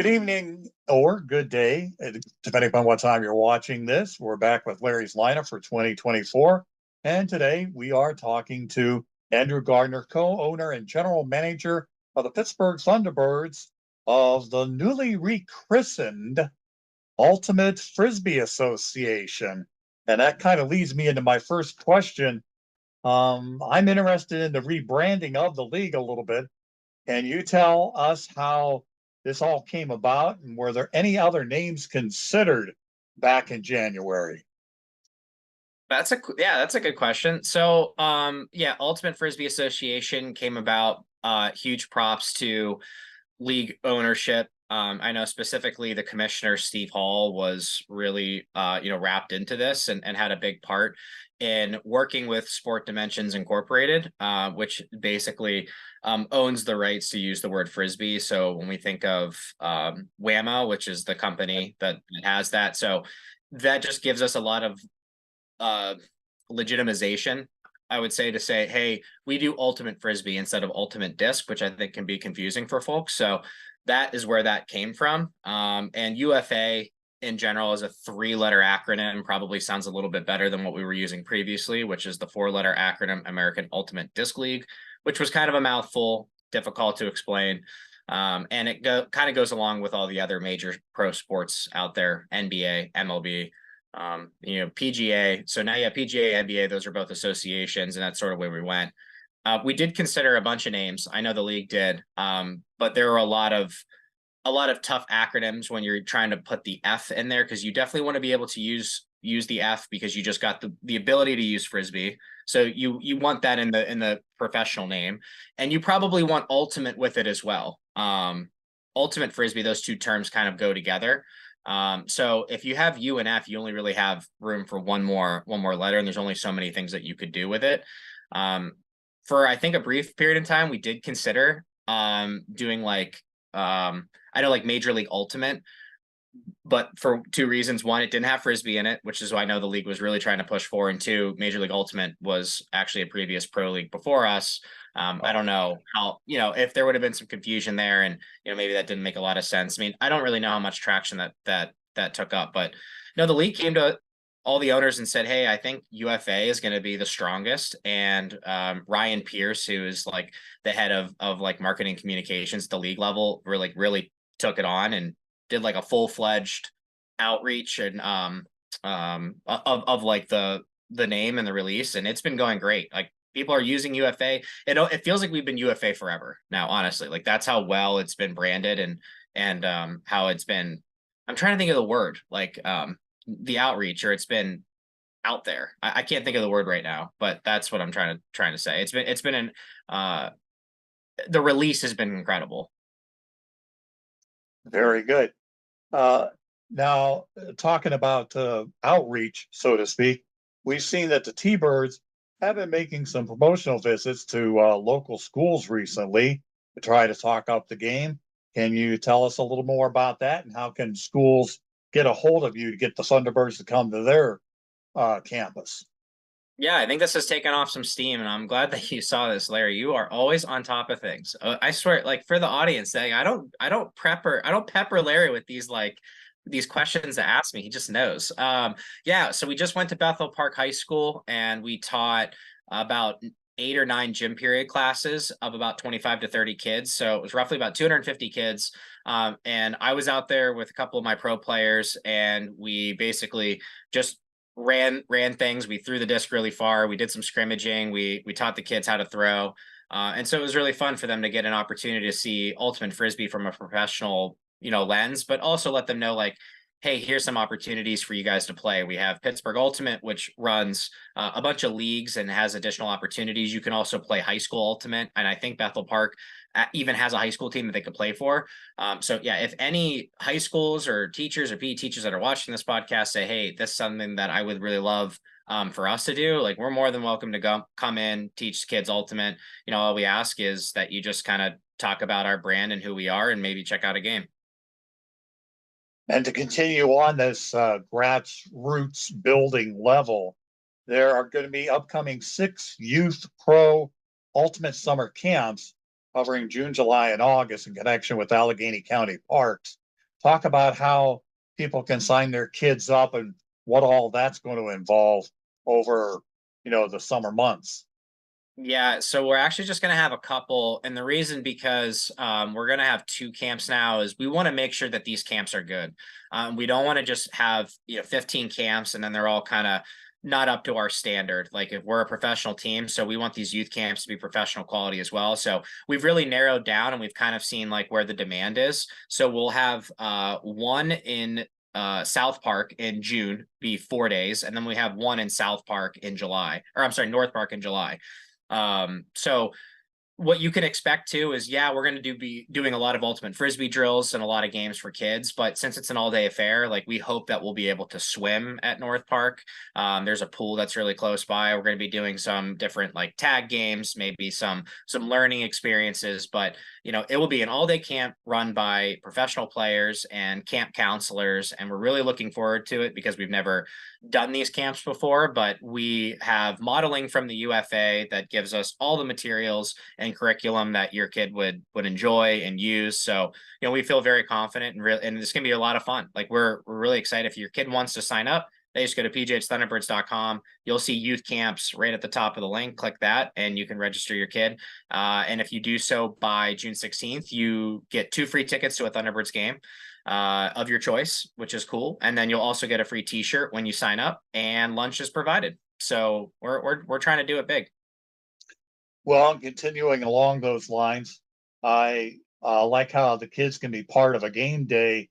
Good evening or good day, depending upon what time you're watching this. We're back with Larry's lineup for 2024. And today we are talking to Andrew Gardner, co-owner and general manager of the Pittsburgh Thunderbirds of the newly rechristened Ultimate Frisbee Association. And that kind of leads me into my first question. I'm interested in the rebranding of the league a little bit. Can you tell us how this all came about, and were there any other names considered back in January? That's a good question. So, Ultimate Frisbee Association came about. Huge props to league ownership. I know specifically the commissioner Steve Hall was really wrapped into this and had a big part in working with Sport Dimensions Incorporated, which basically owns the rights to use the word frisbee. So when we think of WAMA, which is the company that has that, so that just gives us a lot of legitimization, I would say, to say, hey, we do ultimate frisbee instead of ultimate disc, which I think can be confusing for folks. So that is where that came from. And UFA in general is a 3-letter acronym, probably sounds a little bit better than what we were using previously, which is the 4-letter acronym American Ultimate Disc League, which was kind of a mouthful, difficult to explain. And it kind of goes along with all the other major pro sports out there, NBA, MLB, PGA. So now, PGA, NBA, those are both associations, and that's sort of where we went. We did consider a bunch of names. I know the league did, but there were a lot of tough acronyms when you're trying to put the F in there, because you definitely want to be able to use the F because you just got the ability to use frisbee. So you want that in the professional name, and you probably want ultimate with it as well. Ultimate frisbee, those two terms kind of go together. So if you have U and F, you only really have room for one more letter, and there's only so many things that you could do with it. For I think a brief period in time, we did consider doing I know Major League Ultimate, but for two reasons. One, it didn't have frisbee in it, which is why I know the league was really trying to push for. And two, Major League Ultimate was actually a previous pro league before us. I don't know how, if there would have been some confusion there, and maybe that didn't make a lot of sense. I mean, I don't really know how much traction that took up, but the league came to all the owners and said, hey, I think UFA is going to be the strongest. And Ryan Pierce, who is the head of marketing communications at the league level, really took it on and did a full-fledged outreach and of the name and the release, and it's been going great. People are using UFA. It feels like we've been UFA forever now, honestly. That's how well it's been branded and how it's been. I'm trying to think of the word, the outreach, or it's been out there. I can't think of the word right now, but that's what I'm trying to say. It's been the release has been incredible. Very good. Now, talking about outreach, so to speak, we've seen that the T-Birds have been making some promotional visits to local schools recently to try to talk up the game. Can you tell us a little more about that, and how can schools get a hold of you to get the Thunderbirds to come to their campus? Yeah, I think this has taken off some steam, and I'm glad that you saw this, Larry. You are always on top of things. I swear, for the audience, saying I don't pepper Larry with these questions to ask me. He just knows. So we just went to Bethel Park High School, and we taught about 8 or 9 gym period classes of about 25 to 30 kids. So it was roughly about 250 kids. And I was out there with a couple of my pro players, and we basically just ran things. We threw the disc really far. We did some scrimmaging. We taught the kids how to throw. And so it was really fun for them to get an opportunity to see ultimate frisbee from a professional, lens, but also let them know, hey, here's some opportunities for you guys to play. We have Pittsburgh Ultimate, which runs a bunch of leagues and has additional opportunities. You can also play high school Ultimate, and I think Bethel Park even has a high school team that they could play for. If any high schools or teachers or PE teachers that are watching this podcast say, hey, this is something that I would really love for us to do, we're more than welcome to come in, teach kids Ultimate. All we ask is that you just kind of talk about our brand and who we are, and maybe check out a game. And to continue on this grassroots building level, there are going to be upcoming 6 youth pro ultimate summer camps covering June, July, and August in connection with Allegheny County Parks. talk about how people can sign their kids up and what all that's going to involve over, the summer months. Yeah, so we're actually just going to have a couple, and the reason because we're going to have two camps now is we want to make sure that these camps are good. We don't want to just have 15 camps and then they're all kind of not up to our standard. Like if we're a professional team, so we want these youth camps to be professional quality as well. So we've really narrowed down and we've kind of seen like where the demand is. So we'll have one in South Park in June, be 4 days, and then we have one in South Park in July, or I'm sorry, North Park in July. So what you can expect too is, yeah, we're going to be doing a lot of ultimate frisbee drills and a lot of games for kids, but since it's an all-day affair, like we hope that we'll be able to swim at North Park. There's a pool that's really close by. We're going to be doing some different like tag games, maybe some learning experiences, but it will be an all-day camp run by professional players and camp counselors, and we're really looking forward to it because we've never done these camps before, but we have modeling from the UFA that gives us all the materials and curriculum that your kid would enjoy and use. So, we feel very confident and this can be a lot of fun. Like we're really excited. If your kid wants to sign up, they just go to pjthunderbirds.com. You'll see youth camps right at the top of the link. Click that and you can register your kid. And if you do so by June 16th, you get 2 free tickets to a Thunderbirds game of your choice, which is cool. And then you'll also get a free t-shirt when you sign up, and lunch is provided. So we're trying to do it big. Well, continuing along those lines, I like how the kids can be part of a game day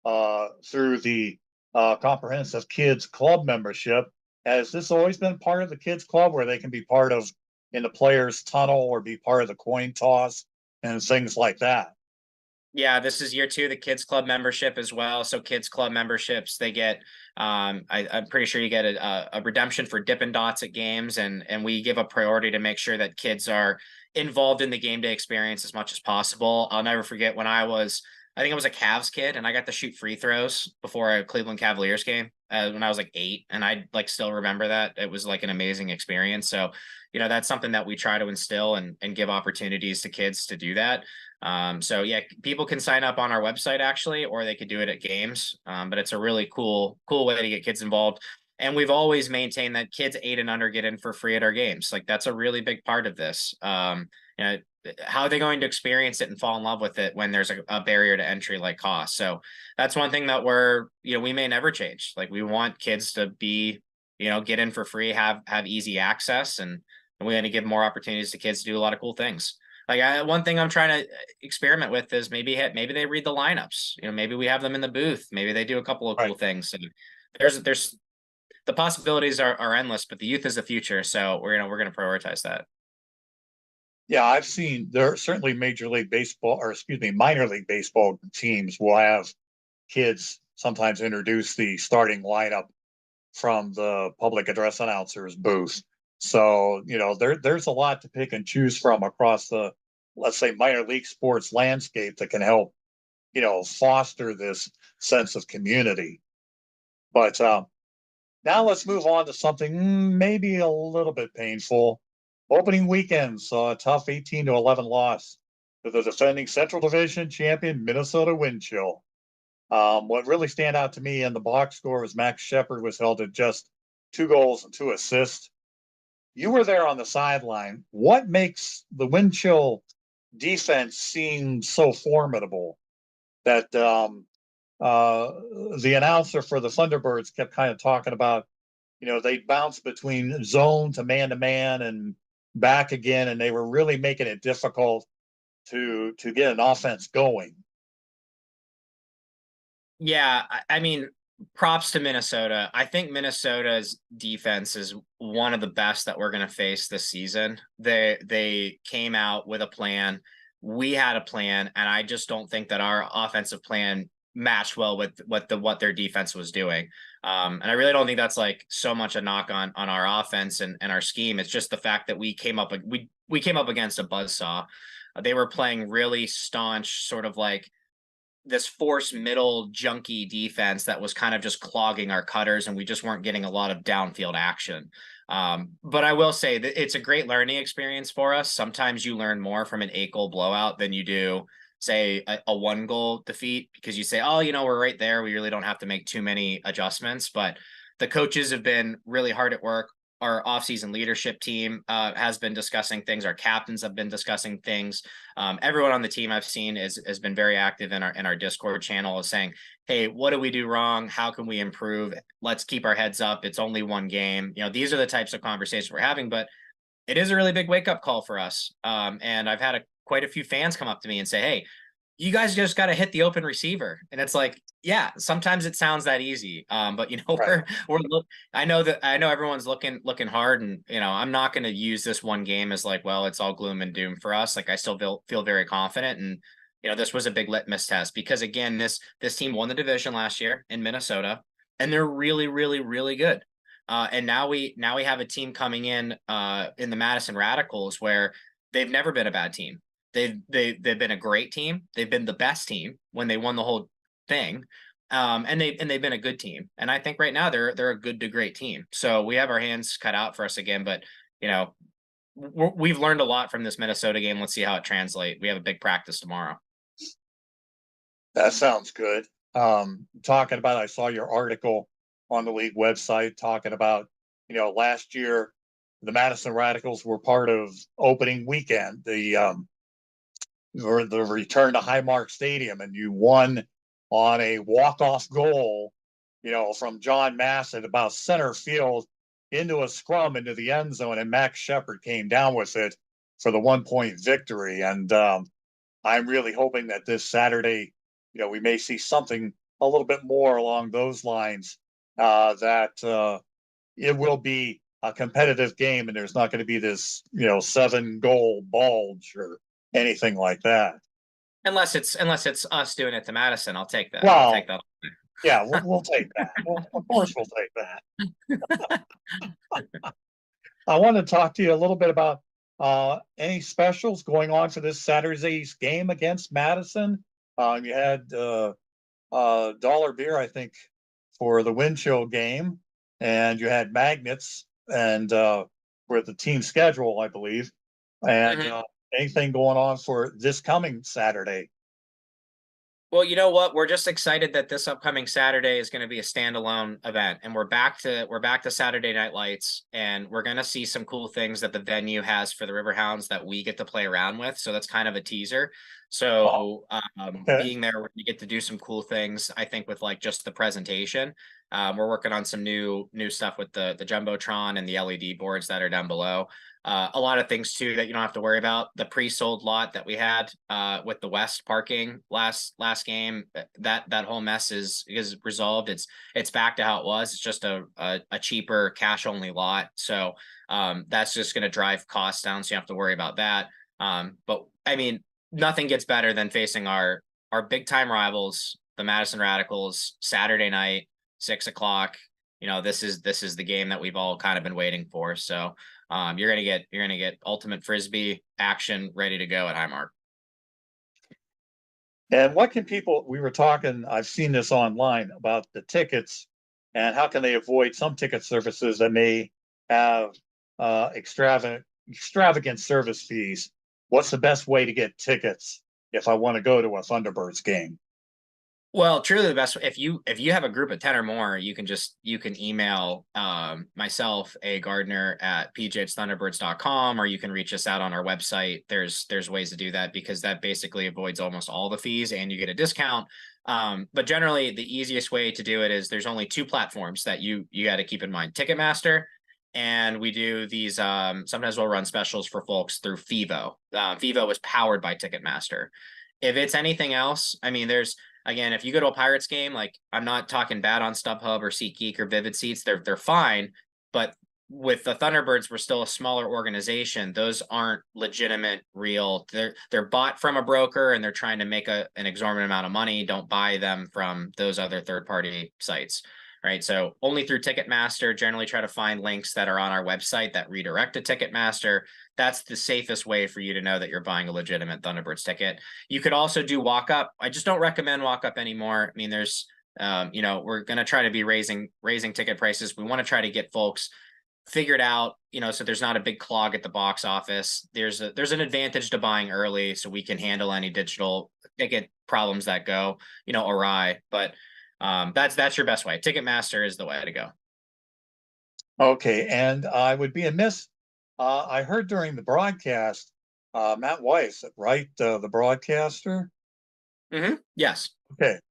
through the comprehensive kids club membership. Has this always been part of the kids club where they can be part of in the players tunnel or be part of the coin toss and things like that? Yeah, this is year 2, the kids club membership as well. So kids club memberships, they get I'm pretty sure you get a redemption for Dippin' Dots at games, and we give a priority to make sure that kids are involved in the game day experience as much as possible. I'll never forget when I think I was a Cavs kid and I got to shoot free throws before a Cleveland Cavaliers game when I was like 8, and I like still remember that. It was like an amazing experience. So, that's something that we try to instill and give opportunities to kids to do that. So yeah, people can sign up on our website actually, or they could do it at games. But it's a really cool way to get kids involved. And we've always maintained that kids 8 and under get in for free at our games. Like that's a really big part of this. How are they going to experience it and fall in love with it when there's a barrier to entry like cost? So that's one thing that we may never change. Like we want kids to be, get in for free, have easy access, and we're going to give more opportunities to kids to do a lot of cool things. Like one thing I'm trying to experiment with is maybe they read the lineups. Maybe we have them in the booth. Maybe they do a couple of cool Right. things. And there's the possibilities are endless, but the youth is the future. So we're going to prioritize that. Yeah, I've seen there are certainly Major League Baseball, or excuse me, minor league baseball teams will have kids sometimes introduce the starting lineup from the public address announcer's booth. So, there's a lot to pick and choose from across the, let's say, minor league sports landscape that can help, foster this sense of community. But now let's move on to something maybe a little bit painful. Opening weekend saw a tough 18-11 loss to the defending Central Division champion Minnesota Wind Chill. What really stand out to me in the box score was Max Shepard was held to just 2 goals and 2 assists. You were there on the sideline. What makes the Wind Chill defense seem so formidable that the announcer for the Thunderbirds kept kind of talking about, they'd bounce between zone to man and back again, and they were really making it difficult to get an offense going. Yeah, I mean, props to Minnesota. I think Minnesota's defense is one of the best that we're going to face this season. They came out with a plan. We had a plan, and I just don't think that our offensive plan matched well with what their defense was doing. And I really don't think that's like so much a knock on our offense and our scheme. It's just the fact that we came up against a buzzsaw. They were playing really staunch, sort of like this force middle junky defense that was kind of just clogging our cutters, and we just weren't getting a lot of downfield action. But I will say that it's a great learning experience for us. Sometimes you learn more from an 8-goal blowout than you do say a 1-goal defeat, because you say, oh, we're right there. We really don't have to make too many adjustments. But the coaches have been really hard at work. Our offseason leadership team has been discussing things. Our captains have been discussing things. Everyone on the team I've seen has been very active in our Discord channel, is saying, hey, what do we do wrong? How can we improve? Let's keep our heads up. It's only one game. These are the types of conversations we're having, but it is a really big wake up call for us. And I've had quite a few fans come up to me and say, hey, you guys just got to hit the open receiver. And it's like, yeah, sometimes it sounds that easy. But Right. I know everyone's looking hard, and I'm not going to use this one game as like, well, it's all gloom and doom for us. Like, I still feel very confident. And this was a big litmus test, because again, this team won the division last year in Minnesota, and they're really, really, really good. And now we have a team coming in the Madison Radicals, where they've never been a bad team. They've been a great team. They've been the best team when they won the whole thing. And they've been a good team. And I think right now they're a good to great team. So we have our hands cut out for us again, but we've learned a lot from this Minnesota game. Let's see how it translates. We have a big practice tomorrow. That sounds good. Talking about, I saw your article on the league website talking about, last year the Madison Radicals were part of opening weekend, or the return to Highmark Stadium, and you won on a walk-off goal, from John Mass at about center field into a scrum into the end zone, and Max Shepard came down with it for the 1-point victory. And I'm really hoping that this Saturday, we may see something a little bit more along those lines, that it will be a competitive game, and there's not going to be this, 7-goal bulge or anything like that. Unless it's us doing it to Madison, I'll take that. I'll take Well, that. yeah, we'll take that. Well, of course, we'll take that. I want to talk to you a little bit about any specials going on for this Saturday's game against Madison. You had dollar beer, I think, for the wind chill game, and you had magnets and for the team schedule, I believe. And anything going on for this coming Saturday? Well, you know what? We're just excited that this upcoming Saturday is going to be a standalone event, and we're back to Saturday Night Lights, and we're going to see some cool things that the venue has for the Riverhounds that we get to play around with. So that's kind of a teaser. So Okay. being there, you get to do some cool things, I think, with like just the presentation. We're working on some new stuff with the Jumbotron and the LED boards that are down below. A lot of things too that you don't have to worry about. The pre-sold lot that we had with the West parking last game, that whole mess is resolved. It's back to how it was. It's just a cheaper cash only lot. So that's just going to drive costs down. So you don't have to worry about that. But I mean, nothing gets better than facing our big time rivals, the Madison Radicals, Saturday night, 6:00. This is the game that we've all kind of been waiting for. So you're gonna get ultimate frisbee action ready to go at Highmark. And what can people, we were talking, I've seen this online about the tickets, and how can they avoid some ticket services that may have extravagant service fees? What's the best way to get tickets if I want to go to a Thunderbirds game? Well, truly the best, if you have a group of 10 or more, you can email myself, A Gardner at pjthunderbirds.com, or you can reach us out on our website. There's ways to do that, because that basically avoids almost all the fees and you get a discount. But generally the easiest way to do it is there's only 2 platforms that you got to keep in mind: Ticketmaster, and we do these sometimes we'll run specials for folks through Fivo. Fivo is powered by Ticketmaster. If it's anything else, I mean, again, if you go to a Pirates game, like, I'm not talking bad on StubHub or SeatGeek or Vivid Seats, they're fine. But with the Thunderbirds, we're still a smaller organization. Those aren't legitimate, real. They're bought from a broker, and they're trying to make an exorbitant amount of money. Don't buy them from those other third-party sites, right? So only through Ticketmaster. Generally try to find links that are on our website that redirect to Ticketmaster. That's the safest way for you to know that you're buying a legitimate Thunderbirds ticket. You could also do walk up. I just don't recommend walk up anymore. I mean, there's we're going to try to be raising ticket prices. We want to try to get folks figured out, so there's not a big clog at the box office. There's an advantage to buying early, so we can handle any digital ticket problems that go, awry. But that's your best way. Ticketmaster is the way to go. Okay, and I would be amiss. I heard during the broadcast, Matt Weiss, right, the broadcaster. Yes.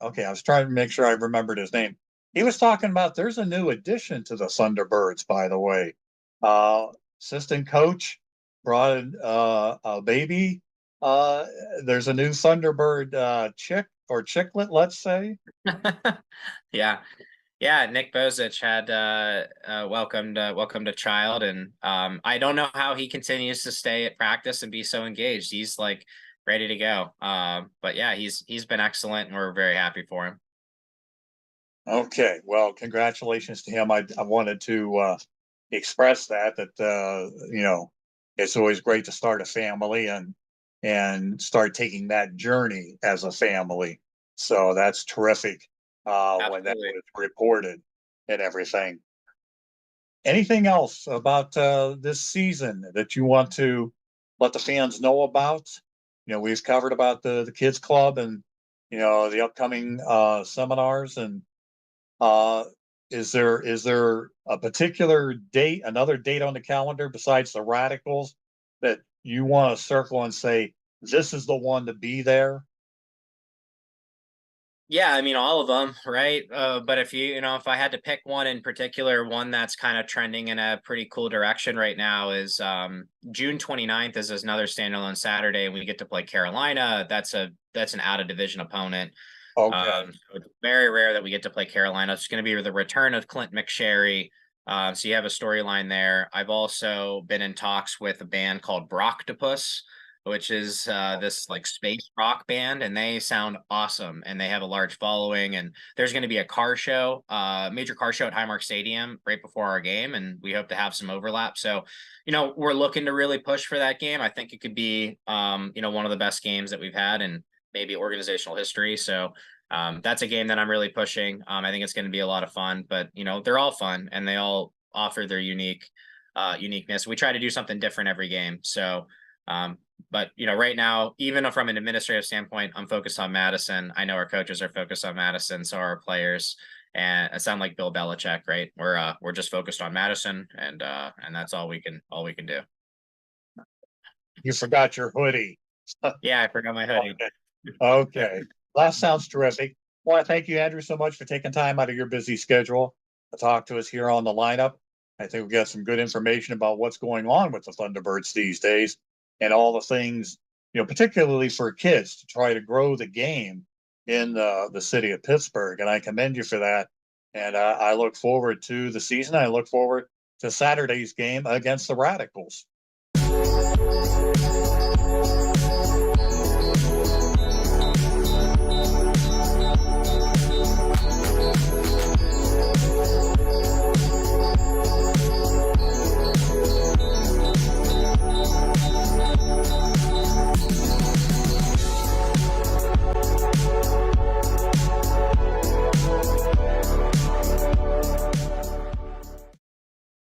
Okay. I was trying to make sure I remembered his name. He was talking about there's a new addition to the Thunderbirds, by the way. Uh, Assistant coach brought in a baby. Uh, there's a new Thunderbird chick or chicklet, let's say. Yeah. Yeah, Nick Bozich had welcomed a child, and I don't know how he continues to stay at practice and be so engaged. He's like ready to go. But yeah, he's been excellent, and we're very happy for him. Okay, well, congratulations to him. I wanted to express that it's always great to start a family and start taking that journey as a family. So that's terrific when that Absolutely. was reported and everything. Anything else about this season that you want to let the fans know about? We've covered about the kids club and the upcoming seminars and uh, is there a particular date, another date on the calendar besides the Radicals that you want to circle and say this is the one to be there? Yeah, I mean all of them, right? But if I had to pick one in particular, one that's kind of trending in a pretty cool direction right now is June 29th is another standalone Saturday, and we get to play Carolina. That's an out of division opponent. Okay. So it's very rare that we get to play Carolina. It's going to be the return of Clint McSherry. So you have a storyline there. I've also been in talks with a band called Brocktopus, which is this like space rock band, and they sound awesome, and they have a large following. And there's going to be a car show, major car show at Highmark Stadium right before our game, and we hope to have some overlap. So, we're looking to really push for that game. I think it could be, one of the best games that we've had in maybe organizational history. So that's a game that I'm really pushing. I think it's going to be a lot of fun, but they're all fun and they all offer their uniqueness. We try to do something different every game. So, but right now, even from an administrative standpoint, I'm focused on Madison. I know our coaches are focused on Madison, so are our players. And it sounds like Bill Belichick, right? We're just focused on Madison, and that's all we can do. You forgot your hoodie. Yeah, I forgot my hoodie. Okay. Well, that sounds terrific. Well, I thank you, Andrew, so much for taking time out of your busy schedule to talk to us here on the lineup. I think we got some good information about what's going on with the Thunderbirds these days and all the things, particularly for kids to try to grow the game in the city of Pittsburgh. And I commend you for that. And I look forward to the season. I look forward to Saturday's game against the Radicals.